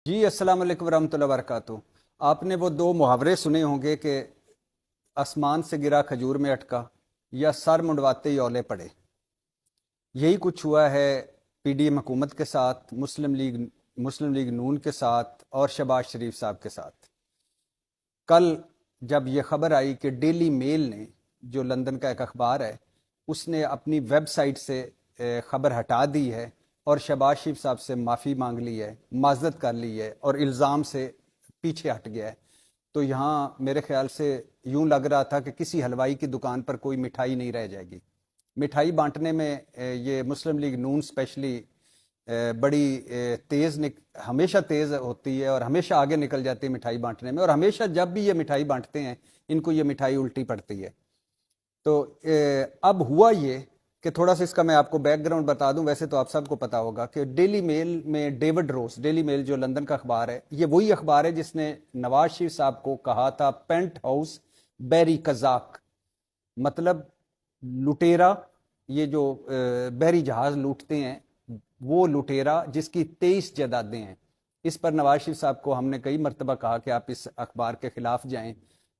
جی السلام علیکم ورحمۃ اللہ وبرکاتہ۔ آپ نے وہ دو محاورے سنے ہوں گے کہ آسمان سے گرا کھجور میں اٹکا یا سر منڈواتے ہی اولے پڑے۔ یہی کچھ ہوا ہے پی ڈی ایم حکومت کے ساتھ، مسلم لیگ نون کے ساتھ اور شہباز شریف صاحب کے ساتھ۔ کل جب یہ خبر آئی کہ ڈیلی میل نے، جو لندن کا ایک اخبار ہے، اس نے اپنی ویب سائٹ سے خبر ہٹا دی ہے اور شہباز شریف صاحب سے معافی مانگ لی ہے، معذرت کر لی ہے اور الزام سے پیچھے ہٹ گیا ہے، تو یہاں میرے خیال سے یوں لگ رہا تھا کہ کسی حلوائی کی دکان پر کوئی مٹھائی نہیں رہ جائے گی۔ مٹھائی بانٹنے میں یہ مسلم لیگ نون اسپیشلی بڑی ہمیشہ تیز ہوتی ہے اور ہمیشہ آگے نکل جاتی ہے مٹھائی بانٹنے میں، اور ہمیشہ جب بھی یہ مٹھائی بانٹتے ہیں ان کو یہ مٹھائی الٹی پڑتی ہے۔ تو اب ہوا یہ کہ تھوڑا سا اس کا میں آپ کو بیک گراؤنڈ بتا دوں، ویسے تو آپ سب کو پتا ہوگا کہ ڈیلی میل میں ڈیوڈ روز، ڈیلی میل جو لندن کا اخبار ہے، یہ وہی اخبار ہے جس نے نواز شریف صاحب کو کہا تھا پینٹ ہاؤس بیری قزاق، مطلب لٹیرا، یہ جو بحری جہاز لوٹتے ہیں وہ لٹیرا جس کی 23 جائیدادیں ہیں۔ اس پر نواز شریف صاحب کو ہم نے کئی مرتبہ کہا کہ آپ اس اخبار کے خلاف جائیں،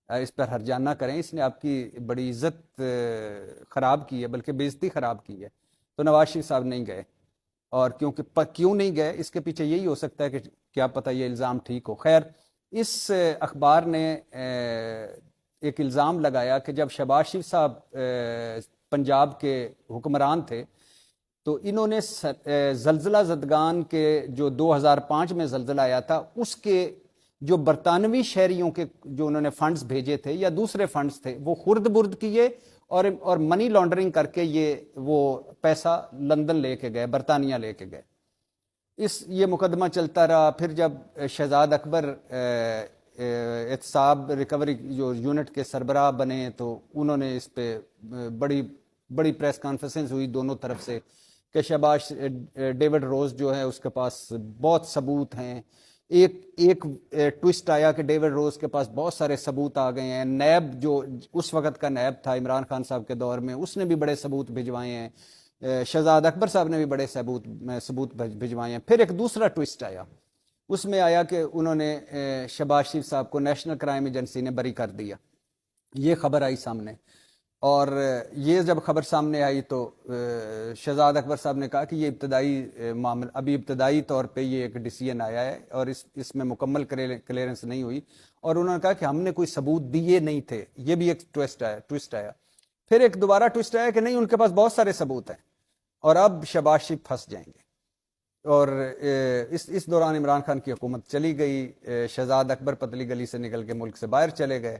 اس پر ہرجانہ کریں، اس نے آپ کی بڑی عزت خراب کی ہے، بلکہ بے عزتی خراب کی ہے۔ تو نواز شریف صاحب نہیں گئے، اور کیوں نہیں گئے اس کے پیچھے یہی ہو سکتا ہے کہ کیا پتہ یہ الزام ٹھیک ہو۔ خیر، اس اخبار نے ایک الزام لگایا کہ جب شہباز شریف صاحب پنجاب کے حکمران تھے تو انہوں نے زلزلہ زدگان کے جو 2005 میں زلزلہ آیا تھا اس کے جو برطانوی شہریوں کے جو انہوں نے فنڈز بھیجے تھے یا دوسرے فنڈز تھے وہ خرد برد کیے اور منی لانڈرنگ کر کے وہ پیسہ لندن لے کے گئے، برطانیہ لے کے گئے۔ یہ مقدمہ چلتا رہا۔ پھر جب شہزاد اکبر احتساب ریکوری جو یونٹ کے سربراہ بنے تو انہوں نے اس پہ بڑی پریس کانفرنس ہوئی دونوں طرف سے کہ شہباز ڈیوڈ روز جو ہے اس کے پاس بہت ثبوت ہیں۔ ایک ٹوسٹ آیا کہ ڈیوڈ روز کے پاس بہت سارے ثبوت آ گئے ہیں، نیب جو اس وقت کا نیب تھا عمران خان صاحب کے دور میں، اس نے بھی بڑے ثبوت بھجوائے ہیں، شہزاد اکبر صاحب نے بھی بڑے ثبوت بھجوائے ہیں۔ پھر ایک دوسرا ٹوسٹ آیا، اس میں آیا کہ انہوں نے شہباز شریف صاحب کو نیشنل کرائم ایجنسی نے بری کر دیا۔ یہ خبر آئی سامنے، اور یہ جب خبر سامنے آئی تو شہزاد اکبر صاحب نے کہا کہ یہ ابتدائی معاملہ، ابھی ابتدائی طور پہ یہ ایک ڈیسیژن آیا ہے اور اس میں مکمل کلیئرنس نہیں ہوئی، اور انہوں نے کہا کہ ہم نے کوئی ثبوت دیے نہیں تھے۔ یہ بھی ایک ٹوسٹ آیا۔ پھر ایک دوبارہ ٹوسٹ آیا کہ نہیں، ان کے پاس بہت سارے ثبوت ہیں اور اب شہباز شریف پھنس جائیں گے۔ اور اس دوران عمران خان کی حکومت چلی گئی، شہزاد اکبر پتلی گلی سے نکل کے ملک سے باہر چلے گئے،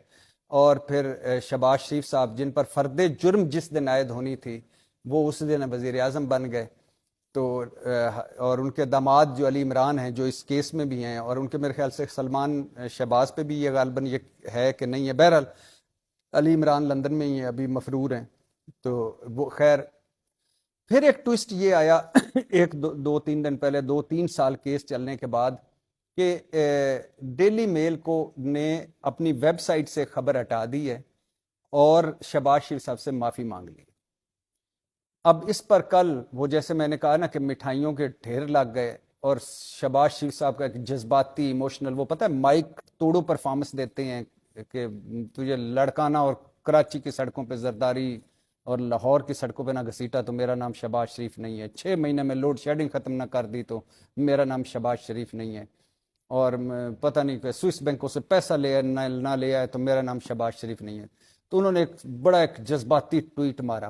اور پھر شہباز شریف صاحب جن پر فرد جرم جس دن عائد ہونی تھی وہ اس دن وزیر اعظم بن گئے، تو اور ان کے داماد جو علی عمران ہیں جو اس کیس میں بھی ہیں، اور ان کے میرے خیال سے سلمان شہباز پہ بھی یہ غالباً یہ ہے کہ نہیں ہے، بہرحال علی عمران لندن میں ہی ابھی مفرور ہیں۔ تو وہ خیر، پھر ایک ٹوسٹ یہ آیا ایک دو تین دن پہلے، 2-3 سال کیس چلنے کے بعد، کہ ڈیلی میل کو نے اپنی ویب سائٹ سے خبر ہٹا دی ہے اور شہباز شریف صاحب سے معافی مانگ لی۔ اب اس پر کل وہ جیسے میں نے کہا نا کہ مٹھائیوں کے ڈھیر لگ گئے، اور شہباز شریف صاحب کا ایک جذباتی ایموشنل، وہ پتہ ہے مائک توڑو پرفارمنس دیتے ہیں کہ تجھے لڑکانا اور کراچی کی سڑکوں پہ زرداری اور لاہور کی سڑکوں پہ نہ گھسیٹا تو میرا نام شہباز شریف نہیں ہے، 6 مہینے میں لوڈ شیڈنگ ختم نہ کر دی تو میرا نام شہباز شریف نہیں ہے، اور پتہ نہیں کہ سوئس بینکوں سے پیسہ نہ لے آئے تو میرا نام شہباز شریف نہیں ہے۔ تو انہوں نے ایک جذباتی ٹویٹ مارا،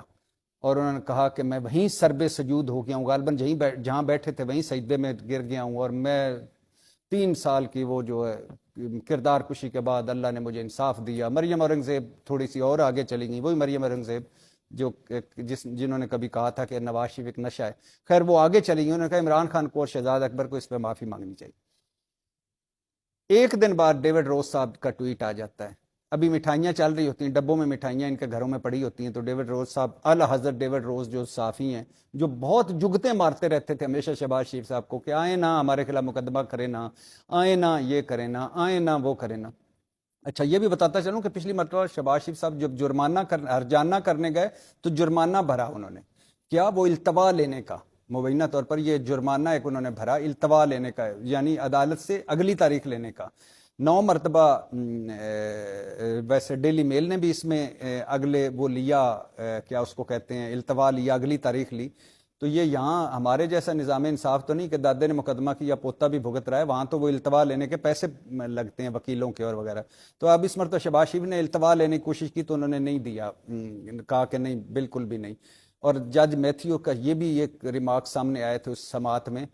اور انہوں نے کہا کہ میں وہیں سربے سجود ہو گیا ہوں، غالباً جہاں بیٹھے تھے وہیں سجدے میں گر گیا ہوں، اور میں 3 سال کی وہ جو ہے کردار کشی کے بعد اللہ نے مجھے انصاف دیا۔ مریم اورنگزیب تھوڑی سی اور آگے چلی گئی، وہی مریم اورنگزیب جنہوں نے کبھی کہا تھا کہ نواز شریف ایک نشہ ہے، خیر وہ آگے چلی گئی، انہوں نے کہا عمران خان کو اور شہزاد اکبر کو اس پہ معافی مانگنی چاہیے۔ ایک دن بعد ڈیوڈ روز صاحب کا ٹویٹ آ جاتا ہے، ابھی مٹھائیاں چل رہی ہوتی ہیں، ڈبوں میں مٹھائیاں ان کے گھروں میں پڑی ہوتی ہیں، تو ڈیوڈ روز صاحب، اعلی حضرت ڈیوڈ روز جو صحافی ہیں، جو بہت جگتیں مارتے رہتے تھے ہمیشہ شہباز شریف صاحب کو کہ آئیں نہ ہمارے خلاف مقدمہ کریں، نہ آئیں نہ یہ کریں، نہ آئیں نہ وہ کریں نہ۔ اچھا یہ بھی بتاتا چلوں کہ پچھلی مرتبہ شہباز شریف صاحب جب ہرجانہ کرنے گئے تو جرمانہ بھرا انہوں نے، کیا وہ التوا لینے کا، مبینہ طور پر یہ جرمانہ ایک انہوں نے بھرا التوا لینے کا، یعنی عدالت سے اگلی تاریخ لینے کا 9 مرتبہ۔ ویسے ڈیلی میل نے بھی اس میں اگلے وہ لیا، کیا اس کو کہتے ہیں، التوا لیا، اگلی تاریخ لی۔ تو یہ یہاں ہمارے جیسا نظام انصاف تو نہیں کہ دادے نے مقدمہ کیا پوتا بھی بھگت رہا ہے، وہاں تو وہ التوا لینے کے پیسے لگتے ہیں وکیلوں کے اور وغیرہ۔ تو اب اس مرتبہ شہباز شریف نے التوا لینے کی کوشش کی تو انہوں نے نہیں دیا، کہا کہ نہیں، بالکل بھی نہیں۔ اور جج میتھیو کا یہ بھی ایک ریمارک سامنے آئے تھے اس سماعت میں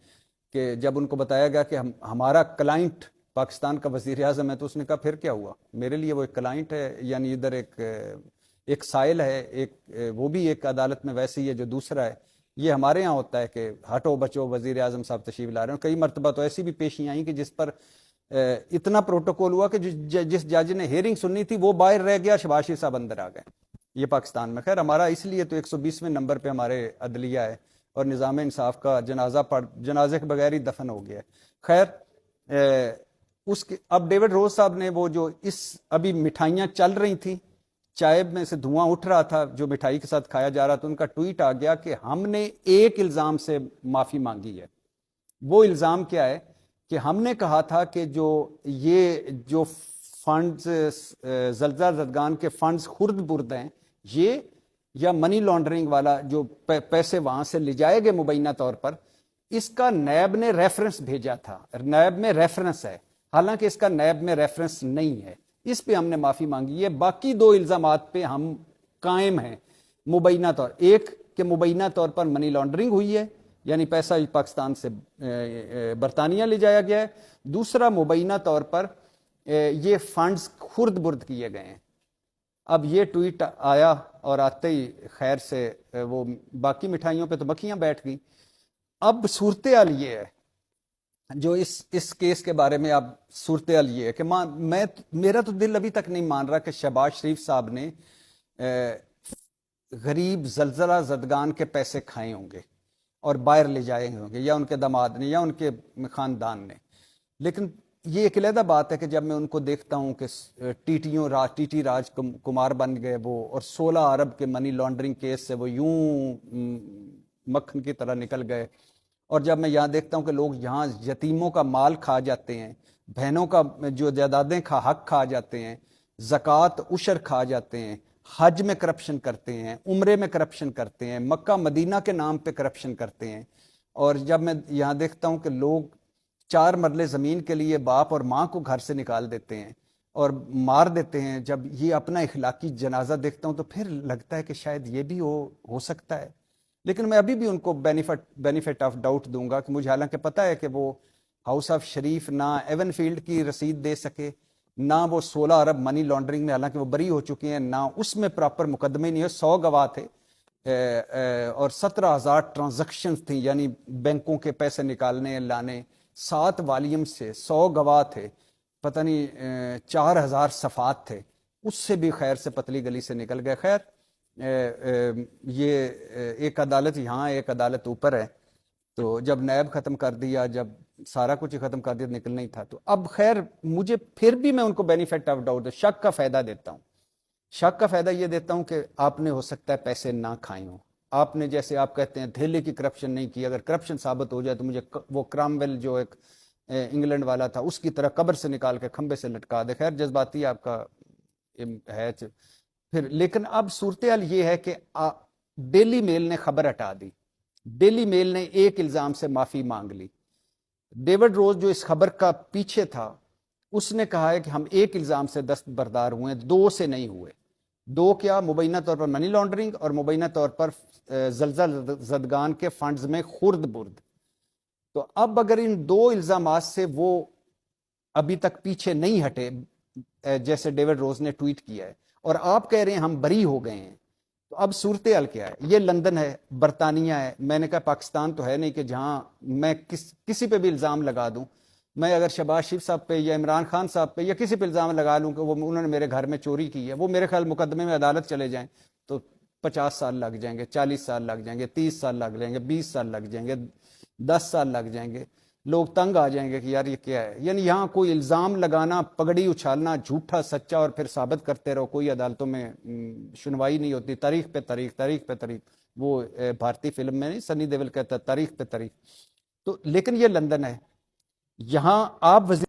کہ جب ان کو بتایا گیا کہ ہمارا کلائنٹ پاکستان کا وزیر اعظم ہے، تو اس نے کہا پھر کیا ہوا، میرے لیے وہ ایک کلائنٹ ہے، یعنی ادھر ایک سائل ہے، ایک وہ بھی ایک عدالت میں ویسے ہی ہے جو دوسرا ہے۔ یہ ہمارے ہاں ہوتا ہے کہ ہٹو بچو وزیر اعظم صاحب تشریف لا رہے ہیں۔ کئی مرتبہ تو ایسی بھی پیشیاں آئیں کہ جس پر اتنا پروٹوکول ہوا کہ جس جج نے ہیئرنگ سننی تھی وہ باہر رہ گیا، شہباز شریف صاحب اندر آ گئے۔ یہ پاکستان میں، خیر ہمارا اس لیے تو 120ویں نمبر پہ ہمارے عدلیہ ہے اور نظام انصاف کا جنازے کے بغیر ہی دفن ہو گیا ہے۔ خیر اب ڈیوڈ روز صاحب نے وہ جو ابھی مٹھائیاں چل رہی تھیں، چائے میں سے دھواں اٹھ رہا تھا جو مٹھائی کے ساتھ کھایا جا رہا تھا، ان کا ٹویٹ آ گیا کہ ہم نے ایک الزام سے معافی مانگی ہے۔ وہ الزام کیا ہے کہ ہم نے کہا تھا کہ جو فنڈز زلزلہ زدگان کے فنڈز خرد برد ہیں، یہ یا منی لانڈرنگ والا جو پیسے وہاں سے لے جائے گئے مبینہ طور پر، اس کا نیب نے ریفرنس بھیجا تھا، نیب میں ریفرنس ہے، حالانکہ اس کا نیب میں ریفرنس نہیں ہے۔ اس پہ ہم نے معافی مانگی ہے۔ باقی 2 الزامات پہ ہم قائم ہیں مبینہ طور، ایک کہ مبینہ طور پر منی لانڈرنگ ہوئی ہے، یعنی پیسہ پاکستان سے برطانیہ لے جایا گیا ہے، دوسرا مبینہ طور پر یہ فنڈز خرد برد کیے گئے ہیں۔ اب یہ ٹویٹ آیا اور آتے ہی خیر سے وہ باقی مٹھائیوں پہ تو مکھیاں بیٹھ گئیں۔ اب صورتحال یہ ہے، جو اس کیس کے بارے میں اب صورتحال یہ ہے کہ میرا تو دل ابھی تک نہیں مان رہا کہ شہباز شریف صاحب نے غریب زلزلہ زدگان کے پیسے کھائے ہوں گے اور باہر لے جائے ہوں گے، یا ان کے داماد نے یا ان کے خاندان نے۔ لیکن یہ ایک علیحدہ بات ہے کہ جب میں ان کو دیکھتا ہوں کہ ٹی ٹی راج کمار بن گئے وہ، اور 16 ارب کے منی لانڈرنگ کیس سے وہ یوں مکھن کی طرح نکل گئے، اور جب میں یہاں دیکھتا ہوں کہ لوگ یہاں یتیموں کا مال کھا جاتے ہیں، بہنوں کا جو جائیدادیں حق کھا جاتے ہیں، زکوٰۃ عشر کھا جاتے ہیں، حج میں کرپشن کرتے ہیں، عمرے میں کرپشن کرتے ہیں، مکہ مدینہ کے نام پہ کرپشن کرتے ہیں، اور جب میں یہاں دیکھتا ہوں کہ لوگ 4 مرلے زمین کے لیے باپ اور ماں کو گھر سے نکال دیتے ہیں اور مار دیتے ہیں، جب یہ اپنا اخلاقی جنازہ دیکھتا ہوں تو پھر لگتا ہے کہ شاید یہ بھی ہو سکتا ہے۔ لیکن میں ابھی بھی ان کو بینیفٹ آف ڈاؤٹ دوں گا کہ مجھے حالانکہ پتہ ہے کہ وہ ہاؤس آف شریف نہ ایون فیلڈ کی رسید دے سکے، نہ وہ 16 ارب منی لانڈرنگ میں، حالانکہ وہ بری ہو چکے ہیں، نہ اس میں پراپر مقدمے نہیں ہے، 100 گواہ تھے اور 17,000 ٹرانزیکشنز تھیں، یعنی بینکوں کے پیسے نکالنے لانے، 7 والیوم سے 100 گواہ تھے، پتہ نہیں 4,000 صفحات تھے، اس سے بھی خیر سے پتلی گلی سے نکل گئے۔ خیر یہ ایک عدالت یہاں ایک عدالت اوپر ہے، تو جب نیب ختم کر دیا، جب سارا کچھ ہی ختم کر دیا، نکلنا ہی تھا۔ تو اب خیر مجھے پھر بھی میں ان کو بینیفٹ آف ڈاؤٹ شک کا فائدہ دیتا ہوں، شک کا فائدہ یہ دیتا ہوں کہ آپ نے ہو سکتا ہے پیسے نہ کھائے ہوں، آپ نے جیسے آپ کہتے ہیں دھیلے کی کرپشن نہیں کی، اگر کرپشن ثابت ہو جائے تو مجھے وہ کرامویل جو ایک انگلینڈ والا تھا اس کی طرح قبر سے نکال کے کھمبے سے لٹکا دے۔ خیر جذباتی آپ کا ہے پھر، لیکن اب صورتحال یہ ہے کہ ڈیلی میل نے خبر ہٹا دی، ڈیلی میل نے ایک الزام سے معافی مانگ لی۔ ڈیوڈ روز جو اس خبر کا پیچھے تھا اس نے کہا ہے کہ ہم ایک الزام سے دستبردار ہوئے ہیں، 2 سے نہیں ہوئے۔ 2 کیا؟ مبینہ طور پر منی لانڈرنگ اور مبینہ طور پر زلزلہ زدگان کے فنڈز میں خرد برد۔ تو اب اگر ان 2 الزامات سے وہ ابھی تک پیچھے نہیں ہٹے جیسے ڈیوڈ روز نے ٹویٹ کیا ہے، اور آپ کہہ رہے ہیں ہم بری ہو گئے ہیں، تو اب صورتحال کیا ہے؟ یہ لندن ہے، برطانیہ ہے، میں نے کہا پاکستان تو ہے نہیں کہ جہاں میں کسی پہ بھی الزام لگا دوں۔ میں اگر شہباز شریف صاحب پہ یا عمران خان صاحب پہ یا کسی پہ الزام لگا لوں کہ انہوں نے میرے گھر میں چوری کی ہے، وہ میرے خیال مقدمے میں عدالت چلے جائیں تو 50 سال لگ جائیں گے، 40 سال لگ جائیں گے، 30 سال لگ جائیں گے، 20 سال لگ جائیں گے، 10 سال لگ جائیں گے، لوگ تنگ آ جائیں گے کہ یار یہ کیا ہے۔ یعنی یہاں کوئی الزام لگانا، پگڑی اچھالنا، جھوٹا سچا اور پھر ثابت کرتے رہو، کوئی عدالتوں میں سنوائی نہیں ہوتی، تاریخ پہ تاریخ، تاریخ پہ تاریخ، وہ بھارتی فلم میں نہیں، سنی دیول کہتا ہے تاریخ پہ تاریخ. تو لیکن یہ لندن ہے، یہاں آپ وزیر